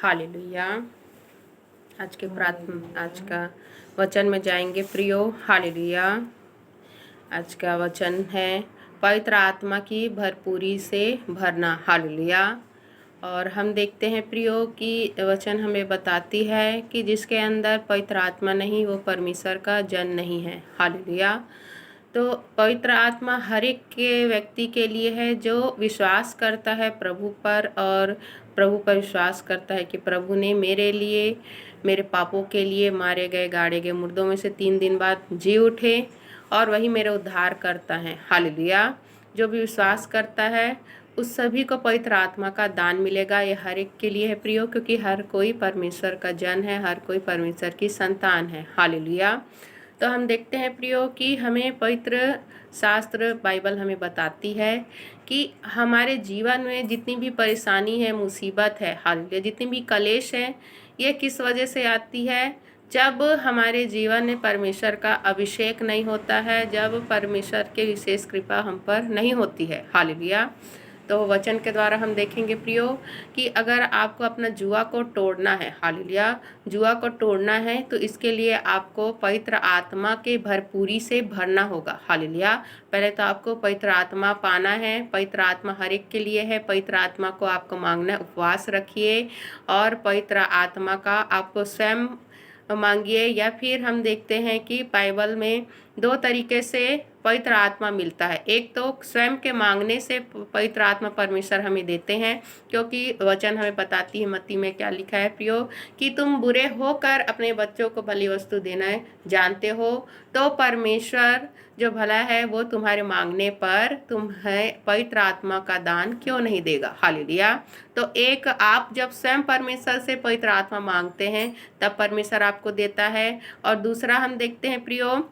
Hallelujah. आज का वचन में जाएंगे प्रियो। हालेलुया। आज का वचन है पवित्र आत्मा की भरपूरी से भरना। हालेलुया। और हम देखते हैं प्रियो कि वचन हमें बताती है कि जिसके अंदर पवित्र आत्मा नहीं वो परमेश्वर का जन नहीं है। हालेलुया। तो पवित्र आत्मा हर एक के व्यक्ति के लिए है जो विश्वास करता है प्रभु पर, और प्रभु पर विश्वास करता है कि प्रभु ने मेरे लिए, मेरे पापों के लिए मारे गए, गाड़े गए, मुर्दों में से 3 दिन बाद जी उठे और वही मेरा उद्धार करता है। हालेलुया। जो भी विश्वास करता है उस सभी को पवित्र आत्मा का दान मिलेगा। ये हर एक के लिए है प्रियो, क्योंकि हर कोई परमेश्वर का जन है, हर कोई परमेश्वर की संतान है। हालेलुया। तो हम देखते हैं प्रियो कि हमें पवित्र शास्त्र बाइबल हमें बताती है कि हमारे जीवन में जितनी भी परेशानी है, मुसीबत है, हालेलुया, जितनी भी कलेश है, ये किस वजह से आती है? जब हमारे जीवन में परमेश्वर का अभिषेक नहीं होता है, जब परमेश्वर के विशेष कृपा हम पर नहीं होती है। हालेलुया। तो वचन के द्वारा हम देखेंगे प्रियो कि अगर आपको अपना जुआ को तोड़ना है, हालेलुया, जुआ को तोड़ना है, तो इसके लिए आपको पवित्र आत्मा के भरपूरी से भरना होगा। हालेलुया। पहले तो आपको पवित्र आत्मा पाना है। पवित्र आत्मा हर एक के लिए है। पवित्र आत्मा को आपको मांगना है। उपवास रखिए और पवित्र आत्मा का आपको स्वयं मांगिए। या फिर हम देखते हैं कि बाइबल में 2 तरीके से पवित्र आत्मा मिलता है। एक तो स्वयं के मांगने से पवित्र आत्मा परमेश्वर हमें देते हैं, क्योंकि वचन हमें बताती है मत्ती में क्या लिखा है प्रियो कि तुम बुरे होकर अपने बच्चों को भली वस्तु देना जानते हो, तो परमेश्वर जो भला है वो तुम्हारे मांगने पर तुम्हें पवित्र आत्मा का दान क्यों नहीं देगा। हालेलुया। तो एक, आप जब स्वयं परमेश्वर से पवित्र आत्मा मांगते हैं तब परमेश्वर आपको देता है। और दूसरा हम देखते हैं प्रियो,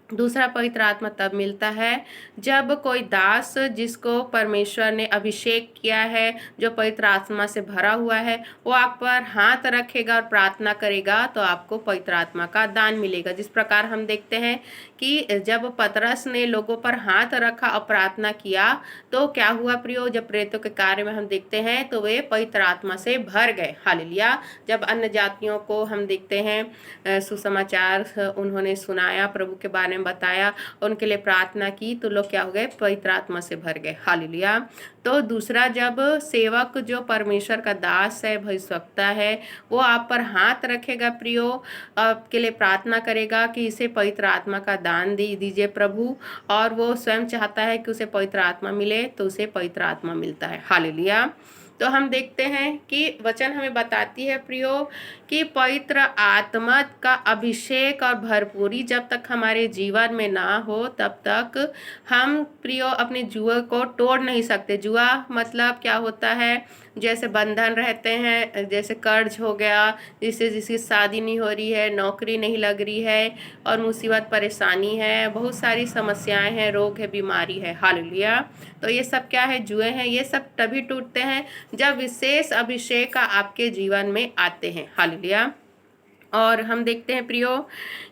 दूसरा पवित्र आत्मा तब मिलता है जब कोई दास जिसको परमेश्वर ने अभिषेक किया है, जो पवित्र आत्मा से भरा हुआ है, वो आप पर हाथ रखेगा और प्रार्थना करेगा तो आपको पवित्र आत्मा का दान मिलेगा। जिस प्रकार हम देखते हैं कि जब पतरस ने लोगों पर हाथ रखा और प्रार्थना किया तो क्या हुआ प्रियो? जब प्रेरितों के कार्य में हम देखते हैं तो वे पवित्र आत्मा से भर गए। हालेलुया। जब अन्य जातियों को हम देखते हैं सुसमाचार उन्होंने सुनाया, प्रभु के बारे में बताया, उनके लिए प्रार्थना की, तो लोग क्या हो गए? पवित्र आत्मा से भर गए। हालेलुया। तो दूसरा, जब सेवक जो परमेश्वर का दास है, भविष्यवक्ता है, वो आप पर हाथ रखेगा प्रियो, आपके लिए प्रार्थना करेगा कि इसे पवित्र आत्मा का दान दीजिए प्रभु, और वो स्वयं चाहता है कि उसे पवित्र आत्मा मिले, तो उसे पवित्र आत्मा मिलता है। हालेलुया। तो हम देखते हैं कि वचन हमें बताती है प्रियो कि पवित्र आत्मा का अभिषेक और भरपूरी जब तक हमारे जीवन में ना हो तब तक हम प्रियो अपने जुए को तोड़ नहीं सकते। जुआ मतलब क्या होता है? जैसे बंधन रहते हैं, जैसे कर्ज हो गया, जिसकी शादी नहीं हो रही है, नौकरी नहीं लग रही है, और मुसीबत परेशानी है, बहुत सारी समस्याएं हैं, रोग है, बीमारी है। हालेलुया। तो ये सब क्या है? जुए हैं। ये सब तभी टूटते हैं जब विशेष अभिषेक का आपके जीवन में आते हैं। हालेलुया। और हम देखते हैं प्रियो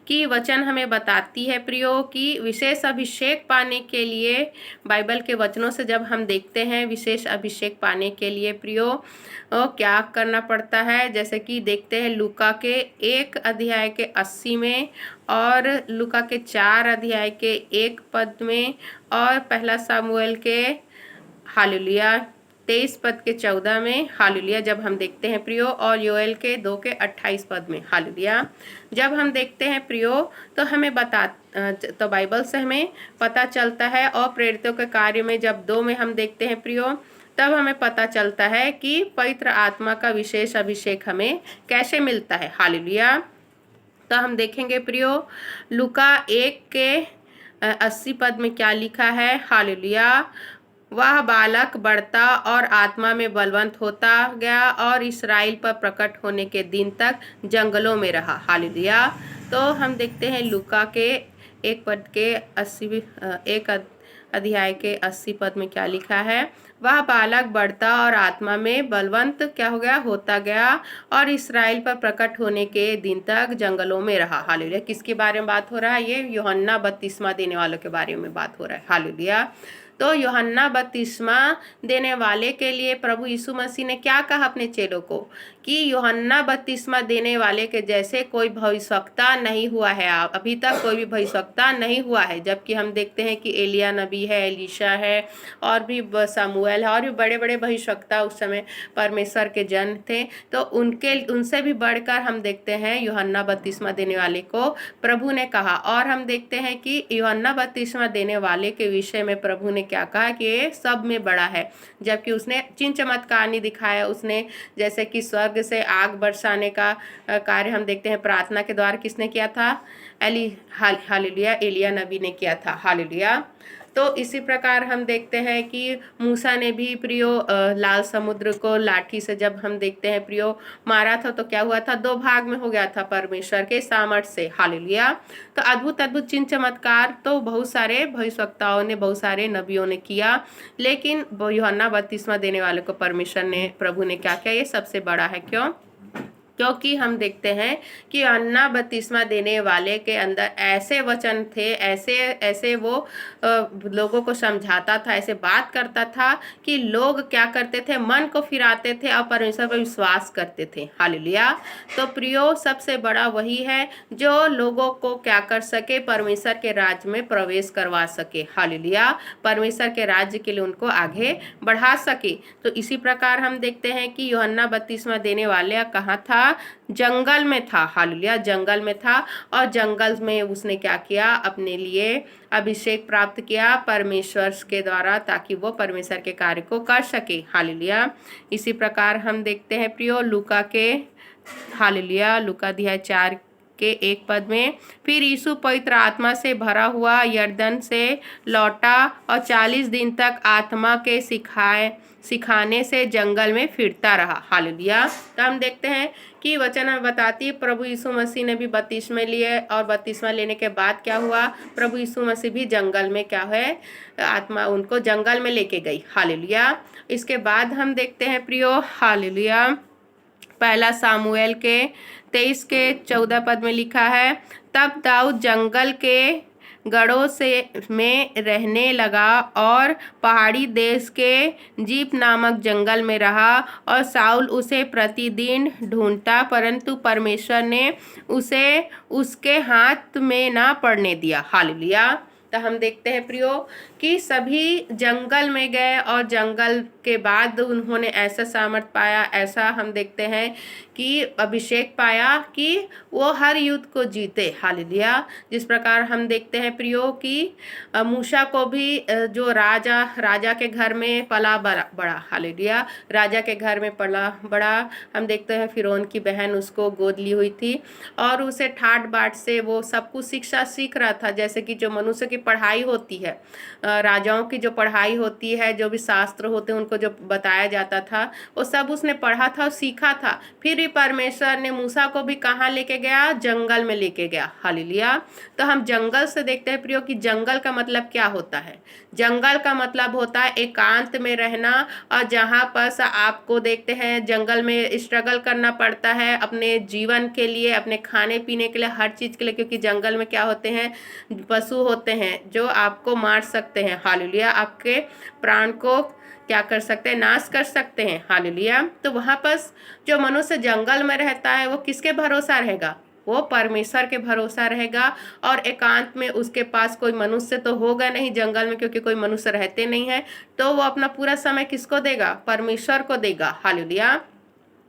कि वचन हमें बताती है प्रियो कि विशेष अभिषेक पाने के लिए, बाइबल के वचनों से जब हम देखते हैं विशेष अभिषेक पाने के लिए प्रियो क्या करना पड़ता है, जैसे कि देखते हैं लूका के 1 अध्याय के 80 में, और लूका के 4 अध्याय के 1 पद में, और पहला सामुएल के हालेलुया 23 पद के 14 में। हालेलुया। जब हम देखते हैं प्रियो, और योएल के 2 के 28 पद में। हालेलुया। जब हम देखते हैं प्रियो तो हमें तो बाइबल से हमें पता चलता है, और प्रेरितों के कार्य में जब 2 में हम देखते हैं प्रियो, तब हमें पता चलता है कि पवित्र आत्मा का विशेष अभिषेक हमें कैसे मिलता है। हालेलुया। तो हम देखेंगे प्रियो लूका 1 के 80 पद में क्या लिखा है। हालेलुया। वह बालक बढ़ता और आत्मा में बलवंत होता गया और इस्राएल पर प्रकट होने के दिन तक जंगलों में रहा। हालेलुया। तो हम देखते हैं लूका के 1 पद के 80 1 अध्याय के 80 पद में क्या लिखा है। वह बालक बढ़ता और आत्मा में बलवंत क्या हो गया? होता गया, और इस्राएल पर प्रकट होने के दिन तक जंगलों में रहा। हालेलुया। किसके बारे में बात हो रहा है? ये यूहन्ना बपतिस्मा देने वालों के बारे में बात हो रहा है। हालेलुया। तो यूहन्ना बपतिस्मा देने वाले के लिए प्रभु यीशु मसीह ने क्या कहा अपने चेलों को कि यूहन्ना बपतिस्मा देने वाले के जैसे कोई भविष्यवक्ता नहीं हुआ है, अभी तक कोई भी भविष्यवक्ता नहीं हुआ है। जबकि हम देखते हैं कि एलिया नबी है, एलीशा है, और भी सामुएल है, और भी बड़े बड़े भविष्यवक्ता उस समय परमेश्वर के जन थे। तो उनसे भी बढ़कर हम देखते हैं यूहन्ना बपतिस्मा देने वाले को प्रभु ने कहा। और हम देखते हैं कि यूहन्ना बपतिस्मा देने वाले के विषय में प्रभु ने क्या कहा कि ये सब में बड़ा है। जबकि उसने चिन्ह चमत्कार नहीं दिखाया, उसने जैसे कि स्वर्ग से आग बरसाने का कार्य हम देखते हैं प्रार्थना के द्वारा किसने किया था? हालेलुया, एलिया नबी ने किया था। हालेलुया। तो इसी प्रकार हम देखते हैं कि मूसा ने भी प्रियो लाल समुद्र को लाठी से जब हम देखते हैं प्रियो मारा था तो क्या हुआ था? 2 भाग में हो गया था परमेश्वर के सामर्थ्य से। हालेलुया। तो अद्भुत अद्भुत चिन्ह चमत्कार तो बहुत सारे भविष्यवक्ताओं ने, बहुत सारे नबियों ने किया, लेकिन यूहन्ना बपतिस्मा देने वाले को परमेश्वर ने, प्रभु ने क्या किया? ये सबसे बड़ा है। क्यों? क्योंकि हम देखते हैं कि यूहन्ना बपतिस्मा देने वाले के अंदर ऐसे वचन थे, ऐसे ऐसे वो लोगों को समझाता था, ऐसे बात करता था कि लोग क्या करते थे? मन को फिराते थे और परमेश्वर पर विश्वास करते थे। हालेलुया। तो प्रियो सबसे बड़ा वही है जो लोगों को क्या कर सके? परमेश्वर के राज्य में प्रवेश करवा सके। हालेलुया। परमेश्वर के राज्य के लिए उनको आगे बढ़ा सके। तो इसी प्रकार हम देखते हैं कि यूहन्ना बपतिस्मा देने वाले कहाँ था? जंगल में था। हालेलुया। जंगल में था, और जंगल में उसने क्या किया? अपने लिए अभिषेक प्राप्त किया परमेश्वर के द्वारा, ताकि वो परमेश्वर के कार्य को कर सके। हालेलुया। इसी प्रकार हम देखते हैं प्रियो लूका के, हालेलुया, लूका अध्याय 4 के 1 पद में, फिर यीशु पवित्र आत्मा से भरा हुआ यरदन से लौटा और 40 दिन तक आत्मा के सिखाने से जंगल में फिरता रहा। हालेलुया। तो हम देखते हैं कि वचन हमें बताती है प्रभु यीशु मसीह ने भी बपतिस्मा लिए, और बपतिस्मा लेने के बाद क्या हुआ? प्रभु यीशु मसीह भी जंगल में क्या है? आत्मा उनको जंगल में लेके गई। हालेलुया। इसके बाद हम देखते हैं प्रियो, हालेलुया, 1 सामुएल के 23 के 14 पद में लिखा है, तब दाऊद जंगल के गढ़ों में रहने लगा और पहाड़ी देश के जीप नामक जंगल में रहा, और साउल उसे प्रतिदिन ढूंढता, परंतु परमेश्वर ने उसे उसके हाथ में ना पड़ने दिया। हालेलुया। तो हम देखते हैं प्रियो कि सभी जंगल में गए, और जंगल के बाद उन्होंने ऐसा सामर्थ पाया, ऐसा हम देखते हैं कि अभिषेक पाया कि वो हर युद्ध को जीते। हालेलुया। जिस प्रकार हम देखते हैं प्रियो कि मूसा को भी जो राजा के घर में पला बड़ा, हालेलुया, राजा के घर में पला बड़ा, हम देखते हैं फिरौन की बहन उसको गोद ली हुई थी, और उसे ठाट बाट से वो सब कुछ शिक्षा सीख रहा था। जैसे कि जो मनुष्य की पढ़ाई होती है, राजाओं की जो पढ़ाई होती है, जो भी शास्त्र होते हैं उनको जो बताया जाता था, वो सब उसने पढ़ा था और सीखा था। फिर भी परमेश्वर ने मूसा को भी कहाँ लेके गया? जंगल में लेके गया। हालेलुया। तो हम जंगल से देखते हैं प्रियो कि जंगल का मतलब क्या होता है? जंगल का मतलब होता है एकांत में रहना, और जहाँ पर आपको देखते हैं जंगल में स्ट्रगल करना पड़ता है अपने जीवन के लिए, अपने खाने पीने के लिए, हर चीज़ के लिए, क्योंकि जंगल में क्या होते हैं? पशु होते हैं जो आपको मार सकते हैं। हालेलुया। आपके प्राण को क्या कर सकते हैं? नाश कर सकते हैं। हालेलुया। तो वहाँ पर जो मनुष्य जंगल में रहता है वो किसके भरोसा रहेगा? वो परमेश्वर के भरोसा रहेगा, और एकांत में उसके पास कोई मनुष्य तो होगा नहीं जंगल में, क्योंकि कोई मनुष्य रहते नहीं है, तो वो अपना पूरा समय किसको देगा? परमेश्वर को देगा। हालेलुया।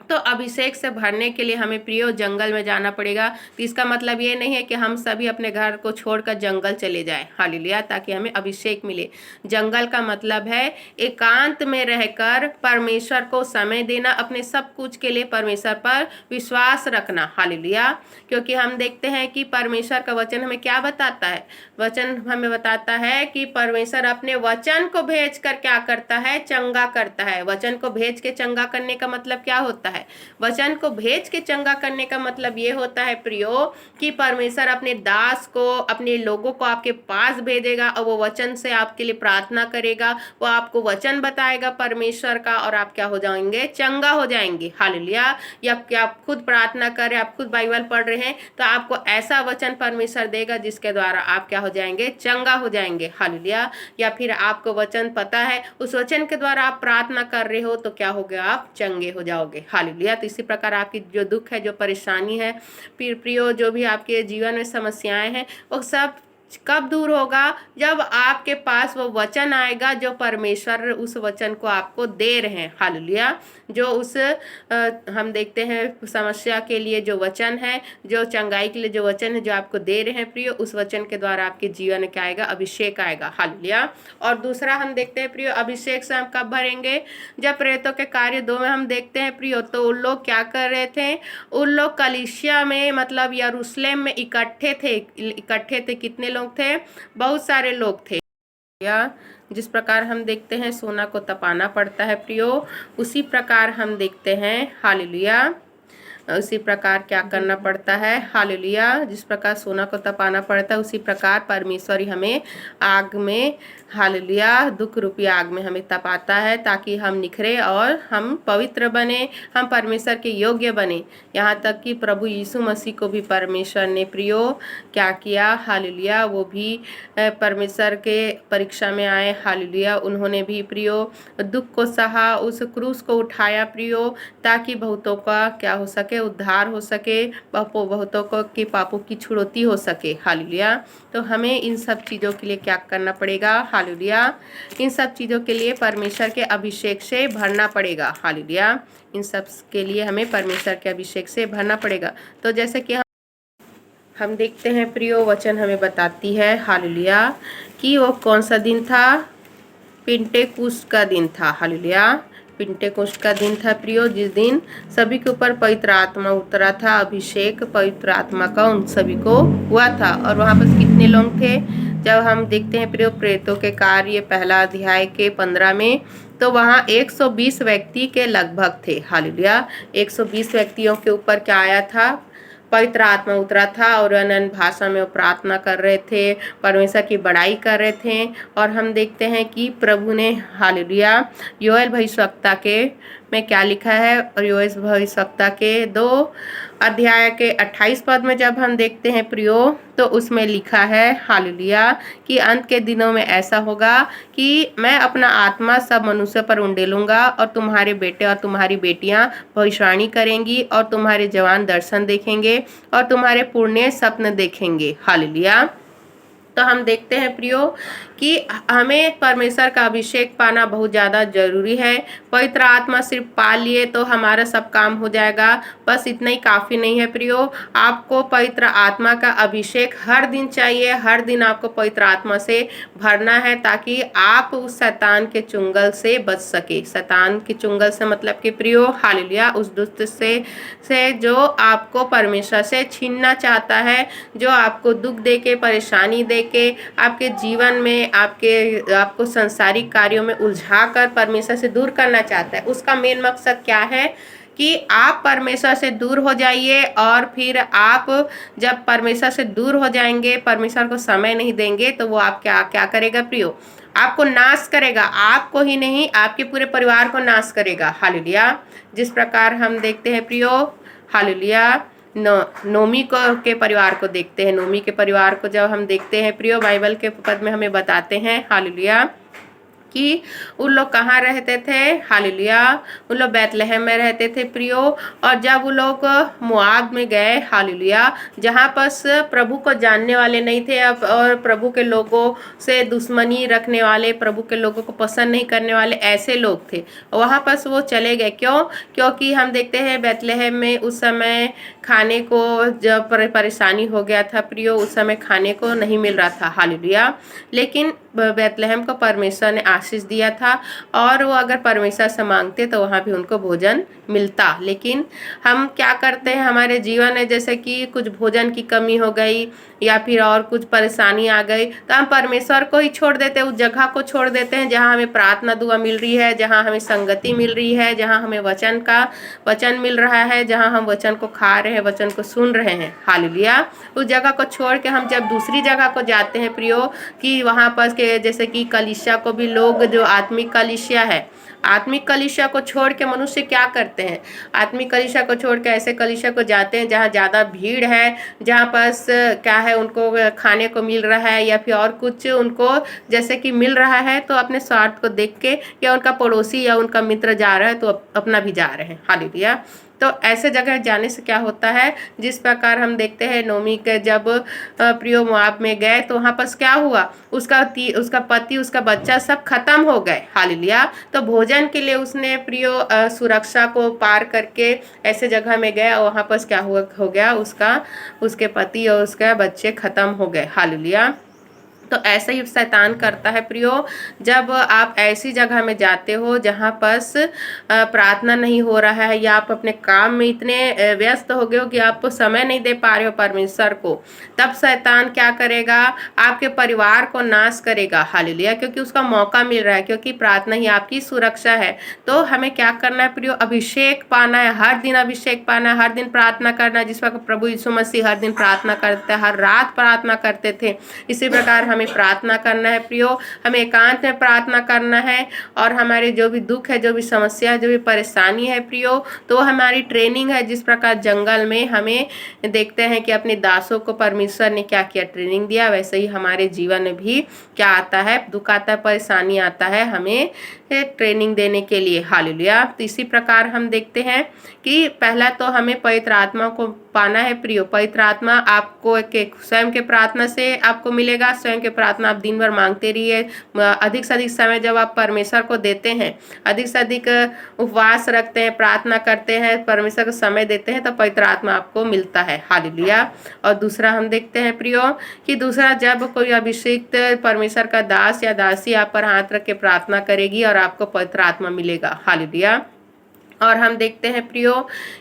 तो अभिषेक से भरने के लिए हमें प्रियो जंगल में जाना पड़ेगा। तो इसका मतलब ये नहीं है कि हम सभी अपने घर को छोड़कर जंगल चले जाएं। हालेलुया। ताकि हमें अभिषेक मिले। जंगल का मतलब है एकांत में रहकर परमेश्वर को समय देना, अपने सब कुछ के लिए परमेश्वर पर विश्वास रखना। हालेलुया। क्योंकि हम देखते हैं कि परमेश्वर का वचन हमें क्या बताता है? वचन हमें बताता है कि परमेश्वर अपने वचन को भेज कर क्या करता है? चंगा करता है। वचन को भेज के चंगा करने का मतलब क्या होता है? होता है। वचन को भेज के चंगा करने का मतलब ये होता है प्रियो कि परमेश्वर अपने दास को, अपने लोगों को आपके पास भेजेगा और वो वचन से आपके लिए प्रार्थना करेगा, वो आपको वचन बताएगा परमेश्वर का, और आप क्या हो जाएंगे, चंगा हो जाएंगे। हालेलुया। या क्या आप खुद प्रार्थना कर रहे हैं, आप खुद बाइबल पढ़ रहे हैं, तो आपको ऐसा वचन परमेश्वर देगा जिसके द्वारा आप क्या हो जाएंगे, चंगा हो जाएंगे। हालेलुया। या फिर आपको वचन पता है, उस वचन के द्वारा आप प्रार्थना कर रहे हो तो क्या हो गया, आप चंगे हो जाओगे। हालेलुया। तो इसी प्रकार आपकी जो दुख है, जो परेशानी है, फिर प्रियो जो भी आपके जीवन में समस्याएं हैं, वो सब कब दूर होगा, जब आपके पास वो वचन आएगा जो परमेश्वर उस वचन को आपको दे रहे हैं। हालेलुया। जो उस हम देखते हैं समस्या के लिए जो वचन है, जो चंगाई के लिए जो वचन है जो आपको दे रहे हैं प्रियो, उस वचन के द्वारा आपके जीवन में क्या आएगा, अभिषेक आएगा। हालेलुया। और दूसरा हम देखते हैं प्रियो, अभिषेक से हम कब भरेंगे, जब प्रेरितों के कार्य 2 में हम देखते हैं प्रियो, तो उन लोग क्या कर रहे थे, उन लोग कलीसिया में मतलब यरूशलेम में इकट्ठे थे। कितने लोग थे, बहुत सारे लोग थे। या जिस प्रकार हम देखते हैं सोना को तपाना पड़ता है प्रियो, उसी प्रकार हम देखते हैं हालेलुया, उसी प्रकार क्या करना पड़ता है। हालेलुया। जिस प्रकार सोना को तपाना पड़ता है, उसी प्रकार परमेश्वर ही हमें आग में, हालेलुया, दुख रूपी आग में हमें तपाता है, ताकि हम निखरे और हम पवित्र बने, हम परमेश्वर के योग्य बने। यहाँ तक कि प्रभु यीशु मसीह को भी परमेश्वर ने प्रियो क्या किया, हालेलुया, वो भी परमेश्वर के परीक्षा में आए। हालेलुया। उन्होंने भी प्रियो दुख को सहा, उस क्रूस को उठाया प्रियो, ताकि बहुतों का क्या हो सके, उद्धार हो सके, बहुतों को के पापों की छुड़ौती हो सके। हालेलुया। तो हमें इन सब चीज़ों के लिए क्या करना पड़ेगा, हालेलुया, इन सब चीज़ों के लिए परमेश्वर के अभिषेक से भरना पड़ेगा। हालेलुया। इन सब के लिए हमें परमेश्वर के अभिषेक से भरना पड़ेगा। तो जैसे कि हम देखते हैं प्रियो, वचन हमें बताती है हालेलुया कि वो कौन सा दिन था, पेंटेकुस्त का दिन था। हालेलुया। पेंटेकुस्त का दिन था प्रियो, जिस दिन सभी के ऊपर पवित्र आत्मा उतरा था, अभिषेक पवित्र आत्मा का उन सभी को हुआ था। और वहाँ पर कितने लोग थे, जब हम देखते हैं प्रियो प्रेरितों के कार्य 1 अध्याय के 15 में, तो वहाँ 120 व्यक्ति के लगभग थे। हालेलुया। 120 व्यक्तियों के ऊपर क्या आया था, पवित्र आत्मा उतरा था, और अनन्य भाषा में वो प्रार्थना कर रहे थे, परमेश्वर की बड़ाई कर रहे थे। और हम देखते हैं कि प्रभु ने, हालेलुया, योएल भविष्यवक्ता के में क्या लिखा है, और योएल भविष्यवक्ता के 2 अध्याय के 28 पद में जब हम देखते हैं प्रियो, तो उसमें लिखा है हालेलुया कि अंत के दिनों में ऐसा होगा कि मैं अपना आत्मा सब मनुष्य पर उंडेलूंगा, और तुम्हारे बेटे और तुम्हारी बेटियां भविष्यवाणी करेंगी, और तुम्हारे जवान दर्शन देखेंगे, और तुम्हारे पुण्य स्वप्न देखेंगे। हालेलुया। तो हम देखते हैं प्रियो कि हमें परमेश्वर का अभिषेक पाना बहुत ज़्यादा जरूरी है। पवित्र आत्मा सिर्फ पा लिए तो हमारा सब काम हो जाएगा, बस इतना ही काफ़ी नहीं है प्रियो। आपको पवित्र आत्मा का अभिषेक हर दिन चाहिए, हर दिन आपको पवित्र आत्मा से भरना है, ताकि आप उस शैतान के चुंगल से बच सके। शैतान के चुंगल से मतलब कि प्रियो, हालेलुया, उस दुष्ट से जो आपको परमेश्वर से छीनना चाहता है, जो आपको दुख दे के, परेशानी दे के, आपके जीवन में आपको संसारिक कार्यों में उलझा कर परमेश्वर से दूर करना चाहता है। उसका मेन मकसद क्या है कि आप परमेश्वर से दूर हो जाइए, और फिर आप जब परमेश्वर से दूर हो जाएंगे, परमेश्वर को समय नहीं देंगे, तो वो आप क्या करेगा प्रियो, आपको नाश करेगा। आपको ही नहीं, आपके पूरे परिवार को नाश करेगा। हालेलुया। जिस प्रकार हम देखते हैं प्रियो, हालेलुया, नोमी के परिवार को देखते हैं। नोमी के परिवार को जब हम देखते हैं प्रियो, बाइबल के पद में हमें बताते हैं हालेलुया कि उन लोग कहाँ रहते थे, हालेलुया, उन लोग बैतलहम में रहते थे प्रियो। और जब वो लोग मोआब में गए, हालेलुया, जहाँ पर प्रभु को जानने वाले नहीं थे, अब और प्रभु के लोगों से दुश्मनी रखने वाले, प्रभु के लोगों को पसंद नहीं करने वाले ऐसे लोग थे, वहाँ पर वो चले गए। क्यों? क्योंकि हम देखते हैं बैतलहम में उस समय खाने को जब परेशानी हो गया था प्रियो, उस समय खाने को नहीं मिल रहा था। हालेलुया। लेकिन बैतलहम को परमेश्वर ने आशीष दिया था और वो अगर परमेश्वर से मांगते तो वहाँ भी उनको भोजन मिलता। लेकिन हम क्या करते हैं, हमारे जीवन में जैसे कि कुछ भोजन की कमी हो गई या फिर और कुछ परेशानी आ गई तो हम परमेश्वर को ही छोड़ देते हैं, उस जगह को छोड़ देते हैं जहाँ हमें प्रार्थना दुआ मिल रही है, जहाँ हमें संगति मिल रही है, जहाँ हमें वचन मिल रहा है, जहाँ हम वचन को खा रहे हैं, वचन को सुन रहे हैं। हालेलुया। उस जगह को छोड़ के हम जब दूसरी जगह को जाते हैं प्रियो, कि वहाँ पर के जैसे कि कलीसिया को भी लोग, जो आत्मिक कलीसिया है, आत्मिक कलीसिया को छोड़ के मनुष्य क्या करते हैं, आत्मिक कलीसिया को छोड़ के ऐसे कलीसिया को जाते हैं जहाँ ज़्यादा भीड़ है, जहाँ पास क्या है, उनको खाने को मिल रहा है या फिर और कुछ उनको जैसे कि मिल रहा है, तो अपने स्वार्थ को देख के या उनका पड़ोसी या उनका मित्र जा रहा है तो अपना भी जा रहे हैं। हालेलुया। तो ऐसे जगह जाने से क्या होता है, जिस प्रकार हम देखते हैं नोमी के जब प्रियो मोआब में गए तो वहाँ पर क्या हुआ, उसका पति, उसका बच्चा सब खत्म हो गए। हालेलुया। तो भोजन के लिए उसने प्रियो सुरक्षा को पार करके ऐसे जगह में गया, वहाँ पर क्या हो गया, उसके पति और उसके बच्चे खत्म हो गए। हालेलुया। तो ऐसे ही शैतान करता है प्रियो, जब आप ऐसी जगह में जाते हो जहाँ पर प्रार्थना नहीं हो रहा है या आप अपने काम में इतने व्यस्त हो गए हो कि आप समय नहीं दे पा रहे हो परमेश्वर को, तब शैतान क्या करेगा, आपके परिवार को नाश करेगा। हालेलुया। क्योंकि उसका मौका मिल रहा है, क्योंकि प्रार्थना ही आपकी सुरक्षा है। तो हमें क्या करना है प्रियो, अभिषेक पाना है, हर दिन अभिषेक पाना है, हर दिन प्रार्थना करना है। जिस वक्त प्रभु यीशु मसीह हर दिन प्रार्थना करते, हर रात प्रार्थना करते थे, इसी प्रकार हमें प्रार्थना करना है प्रियो। हमें एकांत में प्रार्थना करना है और हमारे जो भी दुख है, जो भी समस्या है, जो भी परेशानी है प्रियो, तो हमारी ट्रेनिंग है। जिस प्रकार जंगल में हमें देखते हैं कि अपने दासों को परमेश्वर ने क्या किया, ट्रेनिंग दिया, वैसे ही हमारे जीवन में भी क्या आता है, दुख आता है, परेशानी आता है, हमें ट्रेनिंग देने के लिए। हालेलुया। तो इसी प्रकार हम देखते हैं कि पहला तो हमें पवित्र आत्मा को पाना है प्रियो। पवित्र आत्मा आपको स्वयं के प्रार्थना से आपको मिलेगा। स्वयं के प्रार्थना आप दिन भर मांगते रहिए। अधिक से अधिक समय जब आप परमेश्वर को देते हैं, अधिक से अधिक उपवास रखते हैं, प्रार्थना करते हैं, परमेश्वर को समय देते हैं, तो पवित्र आत्मा आपको मिलता है। हालेलुया। और दूसरा हम देखते हैं प्रियो कि दूसरा, जब कोई अभिषिक्त परमेश्वर का दास या दासी आप पर हाथ रख के प्रार्थना करेगी और आपको पवित्र आत्मा मिलेगा। हालेलुया। और हम देखते हैं प्रियो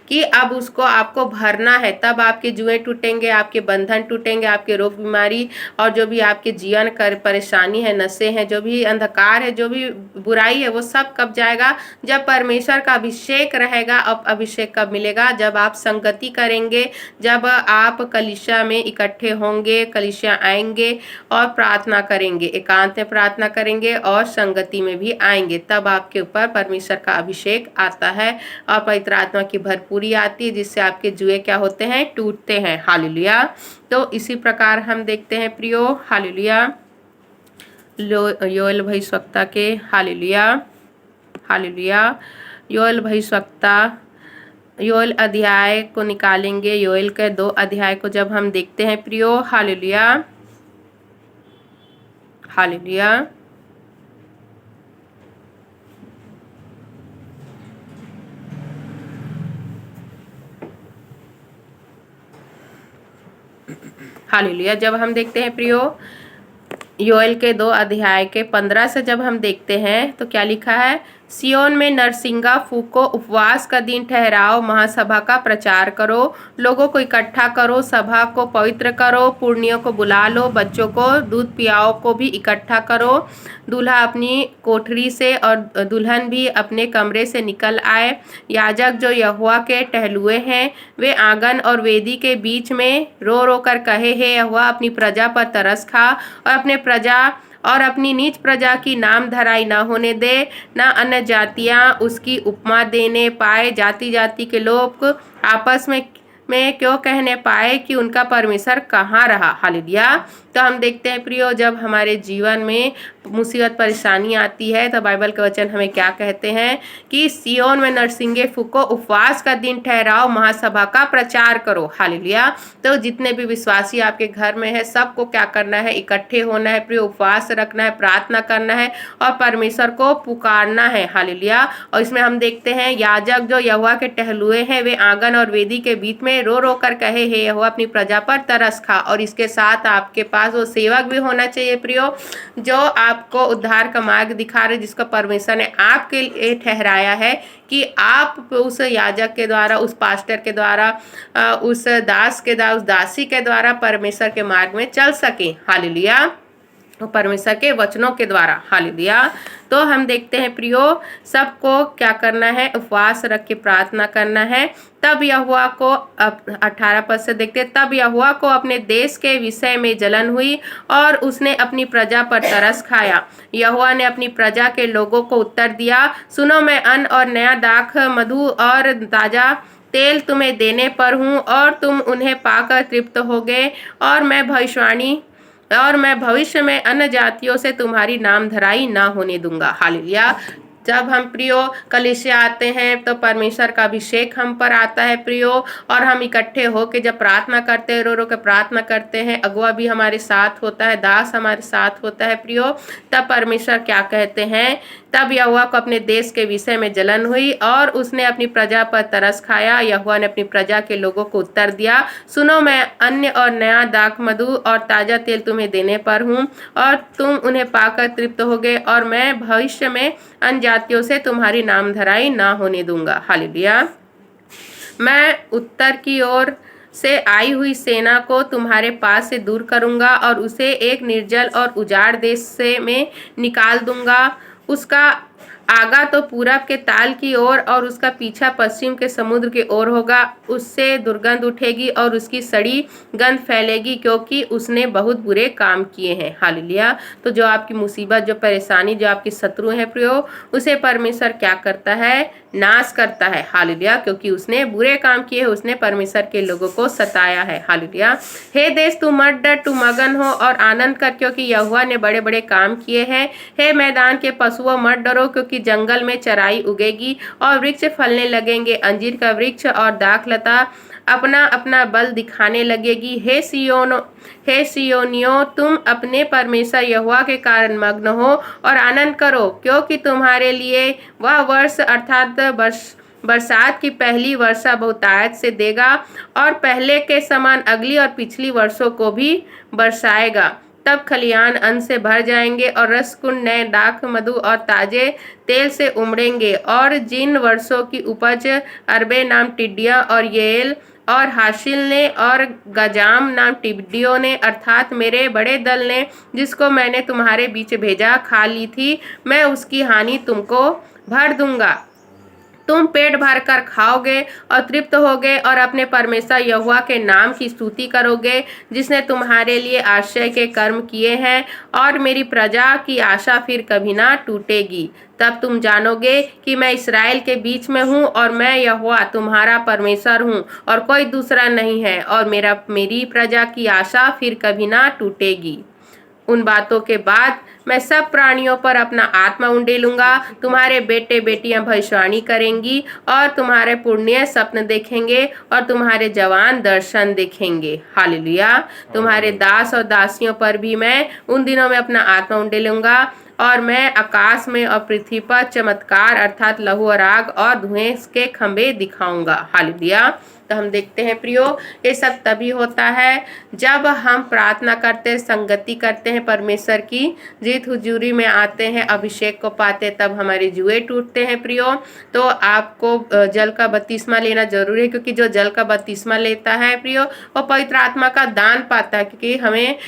कि अब उसको आपको भरना है, तब आपके जुएं टूटेंगे, आपके बंधन टूटेंगे, आपके रोग बीमारी और जो भी आपके जीवन कर परेशानी है, नशे हैं, जो भी अंधकार है, जो भी बुराई है, वो सब कब जाएगा, जब परमेश्वर का अभिषेक रहेगा। अब अभिषेक कब मिलेगा, जब आप संगति करेंगे, जब आप कलीसिया में इकट्ठे होंगे, कलीसिया आएंगे और प्रार्थना करेंगे, एकांत में प्रार्थना करेंगे और संगति में भी आएंगे, तब आपके ऊपर परमेश्वर का अभिषेक आता है और पवित्र आत्मा की भरपूरी आती है, जिससे आपके जुए क्या होते हैं, टूटते हैं। हालेलुया। तो इसी प्रकार हम देखते हैं प्रियो, हालेलुया, योएल भविष्यवक्ता के, हालेलुया, हालेलुया, योएल भविष्यवक्ता, योएल अध्याय को निकालेंगे। योएल के 2 अध्याय को जब हम देखते हैं प्रियो, हालेलुया, हालेलुया, हालेलुया। जब हम देखते हैं प्रियो योएल के 2 अध्याय के 15 से जब हम देखते हैं तो क्या लिखा है, सियोन में नरसिंगा फूको, उपवास का दिन ठहराओ, महासभा का प्रचार करो, लोगों को इकट्ठा करो, सभा को पवित्र करो, पुर्णियों को बुला लो, बच्चों को दूध पियाओ को भी इकट्ठा करो, दूल्हा अपनी कोठरी से और दुल्हन भी अपने कमरे से निकल आए। याजक जो यहोवा के टहलुए हैं, वे आंगन और वेदी के बीच में रो रो कर कहे, हे यहोवा, अपनी प्रजा पर तरस खा और अपने प्रजा और अपनी नीच प्रजा की नाम धराई न होने दे, न अन्य जातियां उसकी उपमा देने पाए। जाति जाति के लोग आपस में क्यों कहने पाए कि उनका परमेश्वर कहाँ रहा। हालेलुया। तो हम देखते हैं प्रियो, जब हमारे जीवन में मुसीबत परेशानी आती है तो बाइबल के वचन हमें क्या कहते हैं कि सियोन में नरसिंगे फूको, उपवास का दिन ठहराओ, महासभा का प्रचार करो। हालेलुया। तो जितने भी विश्वासी आपके घर में है, सबको क्या करना है, इकट्ठे होना है प्रियो, उपवास रखना है, प्रार्थना करना है और परमेश्वर को पुकारना है। हालेलुया। और इसमें हम देखते हैं याजक जो यहोवा के टहलुए हैं, वे आंगन और वेदी के बीच में रो रो कर कहे, हे यहोवा, अपनी प्रजा पर तरस खा। और इसके साथ आपके पास वो सेवक भी होना चाहिए प्रियो, जो आपको उद्धार का मार्ग दिखा रहे, जिसको परमेश्वर ने आपके लिए ठहराया है कि आप उस याजक के द्वारा, उस पास्टर के द्वारा, उस दास के द्वारा, उस दासी के द्वारा परमेश्वर के मार्ग में चल सके। हालेलुया। परमेश्वर के वचनों के द्वारा। हालेलुया। तो हम देखते हैं प्रियो, सबको क्या करना है, उपवास रख के प्रार्थना करना है। तब यहोवा को 18 पद से देखते, तब यहोवा को अपने देश के विषय में जलन हुई और उसने अपनी प्रजा पर तरस खाया। यहोवा ने अपनी प्रजा के लोगों को उत्तर दिया, सुनो, मैं अन्न और नया दाख, मधु और ताजा तेल तुम्हें देने पर हूँ और तुम उन्हें पाकर तृप्त होगे, और मैं भविष्य में अन्य जातियों से तुम्हारी नामधराई ना होने दूंगा। हालेलुया। जब हम प्रियो कलीसिया आते हैं तो परमेश्वर का अभिषेक हम पर आता है प्रियो, और हम इकट्ठे होके जब प्रार्थना करते हैं, रो रो के प्रार्थना करते हैं, अगुआ भी हमारे साथ होता है, दास हमारे साथ होता है प्रियो, तब परमेश्वर क्या कहते हैं, तब यहोवा को अपने देश के विषय में जलन हुई और उसने अपनी प्रजा पर तरस खाया। यहोवा ने अपनी प्रजा के लोगों को उत्तर दिया, सुनो, मैं अन्न और नया दाख, मधु और ताजा तेल तुम्हें देने पर हूँ और तुम उन्हें पाकर तृप्त होगे, और मैं भविष्य में अन्य जातियों से तुम्हारी नामधराई ना होने दूंगा। हालेलुया। मैं उत्तर की ओर से आई हुई सेना को तुम्हारे पास से दूर करूंगा और उसे एक निर्जल और उजाड़ देश से में निकाल दूंगा। उसका आगा तो पूरब के ताल की ओर और उसका पीछा पश्चिम के समुद्र की ओर होगा। उससे दुर्गंध उठेगी और उसकी सड़ी गंध फैलेगी, क्योंकि उसने बहुत बुरे काम किए हैं। हालेलुया। तो जो आपकी मुसीबत, जो परेशानी, जो आपके शत्रु हैं प्रियो, उसे परमेश्वर क्या करता है, नाश करता है। हालेलुया। क्योंकि उसने बुरे काम किए, उसने परमेश्वर के लोगों को सताया है। हालेलुया। हे देश, तू मत डर, तू मगन हो और आनंद कर, क्योंकि यहोवा ने बड़े बड़े काम किए हैं। हे मैदान के पशुओं, मत डरो, क्योंकि जंगल में चराई उगेगी और वृक्ष फलने लगेंगे, अंजीर का वृक्ष और दाखलता अपना अपना बल दिखाने लगेगी। हे सियोनियो, तुम अपने परमेश्वर यहोवा के कारण मग्न हो और आनंद करो, क्योंकि तुम्हारे लिए वह वर्ष अर्थात बरसात की पहली वर्षा बहुतायत से देगा और पहले के समान अगली और पिछली वर्षों को भी बरसाएगा। तब खलिहान अन्न से भर जाएंगे और रसकुंड नए दाख, मधु और ताजे तेल से उमड़ेंगे, और जिन वर्षों की उपज अरबे नाम टिड्डियां और येल और हाशिल ने और गजाम नाम टिड्डियों ने अर्थात मेरे बड़े दल ने, जिसको मैंने तुम्हारे बीच भेजा, खा ली थी, मैं उसकी हानि तुमको भर दूंगा। तुम पेट भर कर खाओगे और तृप्त होगे और अपने परमेश्वर यहोवा के नाम की स्तुति करोगे, जिसने तुम्हारे लिए आश्चर्य के कर्म किए हैं, और मेरी प्रजा की आशा फिर कभी ना टूटेगी। तब तुम जानोगे कि मैं इस्राएल के बीच में हूँ और मैं यहोवा तुम्हारा परमेश्वर हूँ और कोई दूसरा नहीं है, और मेरी प्रजा की आशा फिर कभी ना टूटेगी। उन बातों के बाद मैं सब प्राणियों पर अपना आत्मा उंडेलूंगा। तुम्हारे बेटे बेटियां भविष्यवाणी करेंगी और तुम्हारे पुण्य स्वप्न देखेंगे और तुम्हारे जवान दर्शन देखेंगे। हालेलुया। तुम्हारे दास और दासियों पर भी मैं उन दिनों में अपना आत्मा उंडेलूंगा, और मैं आकाश में और पृथ्वी पर चमत्कार अर्थात लहू और आग और धुएं के खंभे दिखाऊंगा। हालेलुया। तो हम देखते हैं प्रियो, ये सब तभी होता है जब हम प्रार्थना करते हैं, संगति करते हैं परमेश्वर की, जीत हुजूरी में आते हैं, अभिषेक को पाते, तब हमारे जुए टूटते हैं प्रियो। तो आपको जल का बपतिस्मा लेना जरूरी है, क्योंकि जो जल का बपतिस्मा लेता है प्रियो, वो पवित्र आत्मा का दान पाता है। क्योंकि हमें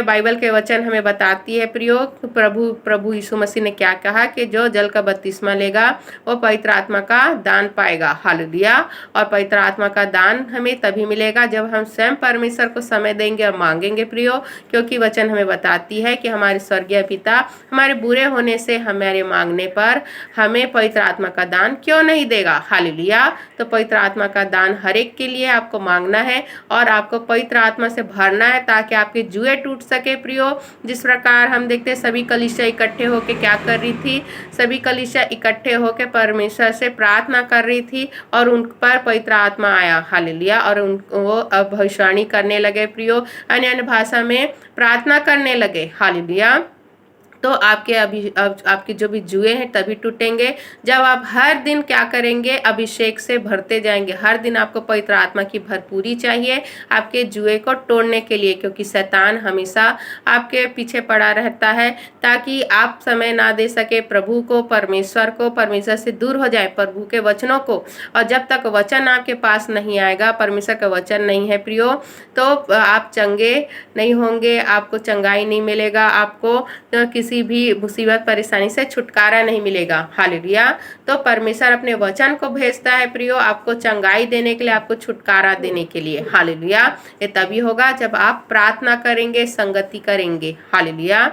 बाइबल के वचन हमें बताती है प्रियो, प्रभु यीशु मसीह ने क्या कहा कि जो जल का बपतिस्मा लेगा वो पवित्र आत्मा का दान पाएगा। हालेलुया। और पवित्र आत्मा का दान हमें तभी मिलेगा जब हम स्वयं परमेश्वर को समय देंगे और मांगेंगे प्रियो, क्योंकि वचन हमें बताती है कि हमारे स्वर्गीय पिता हमारे बुरे होने से हमारे मांगने पर हमें पवित्र आत्मा का दान क्यों नहीं देगा। हालेलुया। तो पवित्र आत्मा का दान हर एक के लिए आपको मांगना है और आपको पवित्र आत्मा से भरना है, ताकि आपके जुए टूट सके प्रियो। जिस प्रकार हम देखते हैं सभी कलीसिया इकट्ठे होके क्या कर रही थी, सभी कलीसिया इकट्ठे होके परमेश्वर से प्रार्थना कर रही थी और उन पर पवित्र आत्मा आया। हालेलुया। और वो अब भविष्यवाणी करने लगे प्रियो, अन्य अन्य भाषा में प्रार्थना करने लगे। हालेलुया। तो आपके जो भी जुए हैं तभी टूटेंगे जब आप हर दिन क्या करेंगे, अभिषेक से भरते जाएंगे। हर दिन आपको पवित्र आत्मा की भरपूरी चाहिए आपके जुए को तोड़ने के लिए, क्योंकि शैतान हमेशा आपके पीछे पड़ा रहता है ताकि आप समय ना दे सके प्रभु को, परमेश्वर से दूर हो जाए, प्रभु के वचनों को। और जब तक वचन आपके पास नहीं आएगा, परमेश्वर का वचन नहीं है प्रियो, तो आप चंगे नहीं होंगे, आपको चंगाई नहीं मिलेगा, आपको किसी भी मुसीबत परेशानी से छुटकारा नहीं मिलेगा। हालेलुया। तो परमेश्वर अपने वचन को भेजता है प्रियो, आपको चंगाई देने के लिए, आपको छुटकारा देने के लिए। हालेलुया। ये तभी होगा जब आप प्रार्थना करेंगे, संगति करेंगे। हालेलुया।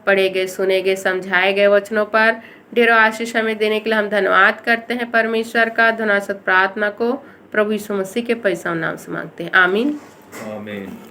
पढ़े गए, सुने गए, समझाए गए वचनों पर ढेरों आशीष हमें देने के लिए हम धन्यवाद करते हैं परमेश्वर का। धन्यवाद प्रार्थना को प्रभु यीशु मसीह के पैसा नाम से मांगते हैं। आमीन। आमीन।